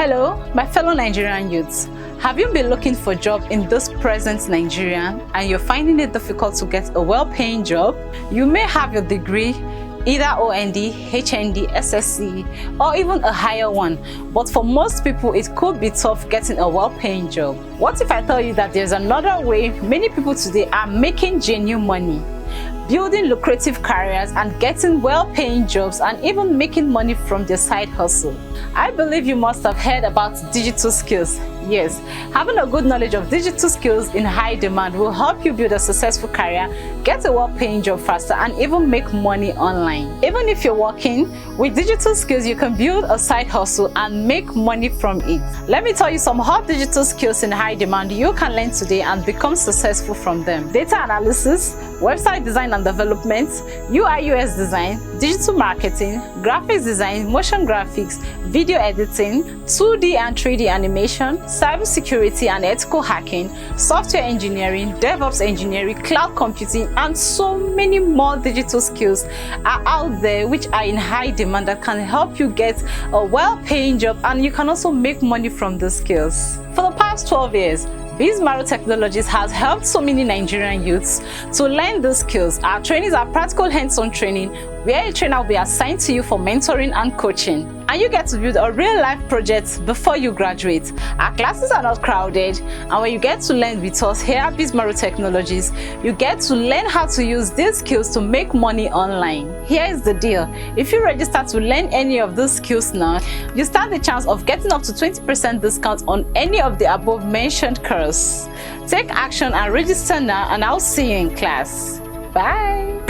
Hello, my fellow Nigerian youths. Have you been looking for a job in this present Nigeria and you're finding it difficult to get a well-paying job? You may have your degree, either OND, HND, SSC, or even a higher one, but for most people it could be tough getting a well-paying job. What if I tell you that there's another way many people today are making genuine money? Building lucrative careers and getting well-paying jobs and even making money from their side hustle. I believe you must have heard about digital skills. Yes, having a good knowledge of digital skills in high demand will help you build a successful career, get a well-paying job faster, and even make money online. Even if you're working, with digital skills you can build a side hustle and make money from it. Let me tell you some hot digital skills in high demand you can learn today and become successful from them. Data analysis, website design and development, UI/UX design, digital marketing, graphics design, motion graphics, video editing, 2D and 3D animation, cybersecurity and ethical hacking, software engineering, DevOps engineering, cloud computing, and so many more digital skills are out there which are in high demand that can help you get a well-paying job, and you can also make money from these skills. For the past 12 years, Bizmaro Technologies has helped so many Nigerian youths to learn these skills. Our trainings are practical hands-on training where a trainer will be assigned to you for mentoring and coaching. And you get to build a real-life project before you graduate. Our classes are not crowded, and when you get to learn with us here at Bizmaro Technologies, you get to learn how to use these skills to make money online. Here is the deal. If you register to learn any of these skills now, you stand the chance of getting up to 20% discount on any of the above mentioned courses. Take action and register now, and I'll see you in class. Bye!